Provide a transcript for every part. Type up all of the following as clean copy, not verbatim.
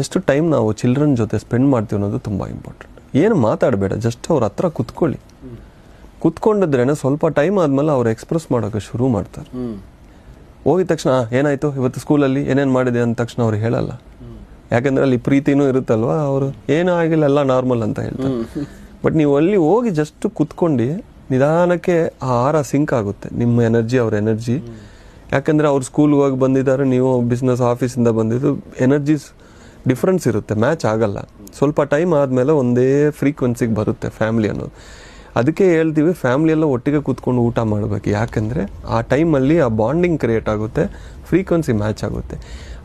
ಎಷ್ಟು ಟೈಮ್ ನಾವು ಚಿಲ್ಡ್ರನ್ ಜೊತೆ ಸ್ಪೆಂಡ್ ಮಾಡ್ತೀವಿ ಅನ್ನೋದು ತುಂಬ ಇಂಪಾರ್ಟೆಂಟ್. ಏನು ಮಾತಾಡಬೇಡ, ಜಸ್ಟ್ ಅವ್ರ ಹತ್ರ ಕುತ್ಕೊಳ್ಳಿ. ಕುತ್ಕೊಂಡಿದ್ರೇನೆ ಸ್ವಲ್ಪ ಟೈಮ್ ಆದಮೇಲೆ ಅವ್ರು ಎಕ್ಸ್ಪ್ರೆಸ್ ಮಾಡೋಕ್ಕೆ ಶುರು ಮಾಡ್ತಾರೆ. ಹೋಗಿದ ತಕ್ಷಣ ಏನಾಯಿತು ಇವತ್ತು ಸ್ಕೂಲಲ್ಲಿ ಏನೇನು ಮಾಡಿದೆ ಅಂದ ತಕ್ಷಣ ಅವ್ರು ಹೇಳಲ್ಲ. ಯಾಕಂದರೆ ಅಲ್ಲಿ ಪ್ರೀತಿನೂ ಇರುತ್ತಲ್ವ, ಅವರು ಏನೂ ಆಗಿಲ್ಲ ಎಲ್ಲ ನಾರ್ಮಲ್ ಅಂತ ಹೇಳ್ತಾರೆ. ಬಟ್ ನೀವು ಅಲ್ಲಿ ಹೋಗಿ ಜಸ್ಟ್ ಕುತ್ಕೊಂಡು ನಿಧಾನಕ್ಕೆ ಆ ಆಹಾರ ಸಿಂಕ್ ಆಗುತ್ತೆ, ನಿಮ್ಮ ಎನರ್ಜಿ ಅವ್ರ ಎನರ್ಜಿ. ಯಾಕಂದರೆ ಅವ್ರು ಸ್ಕೂಲ್ಗೆ ಹೋಗಿ ಬಂದಿದ್ದಾರೆ, ನೀವು ಬಿಸ್ನೆಸ್ ಆಫೀಸಿಂದ ಬಂದಿದ್ದು, ಎನರ್ಜೀಸ್ ಡಿಫ್ರೆನ್ಸ್ ಇರುತ್ತೆ, ಮ್ಯಾಚ್ ಆಗಲ್ಲ. ಸ್ವಲ್ಪ ಟೈಮ್ ಆದಮೇಲೆ ಒಂದೇ ಫ್ರೀಕ್ವೆನ್ಸಿಗೆ ಬರುತ್ತೆ ಫ್ಯಾಮ್ಲಿ ಅನ್ನೋದು. ಅದಕ್ಕೆ ಹೇಳ್ತೀವಿ ಫ್ಯಾಮ್ಲಿಯೆಲ್ಲ ಒಟ್ಟಿಗೆ ಕೂತ್ಕೊಂಡು ಊಟ ಮಾಡಬೇಕು. ಯಾಕೆಂದರೆ ಆ ಟೈಮಲ್ಲಿ ಆ ಬಾಂಡಿಂಗ್ ಕ್ರಿಯೇಟ್ ಆಗುತ್ತೆ, ಫ್ರೀಕ್ವೆನ್ಸಿ ಮ್ಯಾಚ್ ಆಗುತ್ತೆ.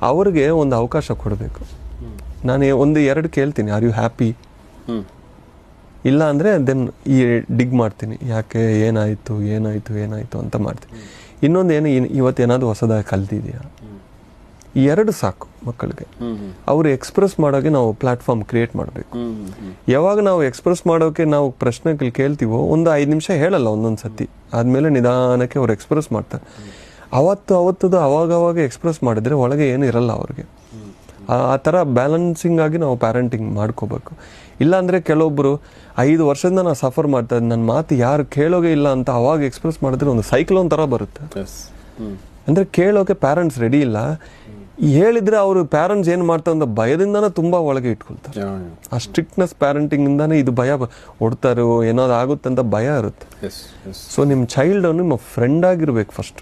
ಅವ್ರಿಗೆ ಒಂದು ಅವಕಾಶ ಕೊಡಬೇಕು. ನಾನು ಒಂದು ಎರಡು ಕೇಳ್ತೀನಿ, ಆರ್ ಯು ಹ್ಯಾಪಿ? ಇಲ್ಲ ಅಂದರೆ ದೆನ್ ಡಿಗ್ ಮಾಡ್ತೀನಿ, ಯಾಕೆ ಏನಾಯಿತು ಏನಾಯಿತು ಏನಾಯಿತು ಅಂತ ಮಾಡ್ತೀನಿ. ಇನ್ನೊಂದು ಏನು, ಇವತ್ತೇನಾದರೂ ಹೊಸದಾಗಿ ಕಲ್ತಿದೆಯಾ? ಈ ಎರಡು ಸಾಕು ಮಕ್ಕಳಿಗೆ. ಅವರು ಎಕ್ಸ್ಪ್ರೆಸ್ ಮಾಡೋಕ್ಕೆ ನಾವು ಪ್ಲಾಟ್ಫಾರ್ಮ್ ಕ್ರಿಯೇಟ್ ಮಾಡಬೇಕು. ಯಾವಾಗ ನಾವು ಎಕ್ಸ್ಪ್ರೆಸ್ ಮಾಡೋಕ್ಕೆ ನಾವು ಪ್ರಶ್ನೆಗಳು ಕೇಳ್ತೀವೋ, ಒಂದು 5 ನಿಮಿಷ ಹೇಳಲ್ಲ ಒಂದೊಂದು ಸತಿ, ಆದಮೇಲೆ ನಿಧಾನಕ್ಕೆ ಅವ್ರು ಎಕ್ಸ್ಪ್ರೆಸ್ ಮಾಡ್ತಾರೆ. ಅವತ್ತದು ಅವಾಗವಾಗ ಎಕ್ಸ್ಪ್ರೆಸ್ ಮಾಡಿದ್ರೆ ಒಳಗೆ ಏನು ಇರಲ್ಲ ಅವ್ರಿಗೆ. ಆ ಥರ ಬ್ಯಾಲೆನ್ಸಿಂಗ್ ಆಗಿ ನಾವು ಪ್ಯಾರೆಂಟಿಂಗ್ ಮಾಡ್ಕೋಬೇಕು. ಇಲ್ಲಾಂದರೆ ಕೆಲವೊಬ್ಬರು 5 ವರ್ಷದಿಂದ ನಾನು ಸಫರ್ ಮಾಡ್ತಾ ಇದ್ದೆ, ನನ್ನ ಮಾತು ಯಾರು ಕೇಳೋಗೆ ಇಲ್ಲ ಅಂತ ಅವಾಗ ಎಕ್ಸ್ಪ್ರೆಸ್ ಮಾಡಿದ್ರೆ ಒಂದು ಸೈಕ್ಲೋನ್ ಥರ ಬರುತ್ತೆ. ಅಂದರೆ ಕೇಳೋಕೆ ಪ್ಯಾರೆಂಟ್ಸ್ ರೆಡಿ ಇಲ್ಲ. ಹೇಳಿದ್ರೆ ಅವರು ಪ್ಯಾರೆಂಟ್ಸ್ ಏನು ಮಾಡ್ತಾರೆ ಅಂತ ಭಯದಿಂದನೇ ತುಂಬ ಒಳಗೆ ಇಟ್ಕೊಳ್ತಾರೆ. ಆ ಸ್ಟ್ರಿಕ್ಟ್ನೆಸ್ ಪ್ಯಾರೆಂಟಿಂಗಿಂದಾನೇ ಇದು ಭಯ, ಹೊಡ್ತಾರೋ ಏನಾದ್ರು ಆಗುತ್ತೆ ಅಂತ ಭಯ ಇರುತ್ತೆ. ಸೊ ನಿಮ್ಮ ಚೈಲ್ಡ್ ನಿಮ್ಮ ಫ್ರೆಂಡ್ ಆಗಿರ್ಬೇಕು ಫಸ್ಟ್.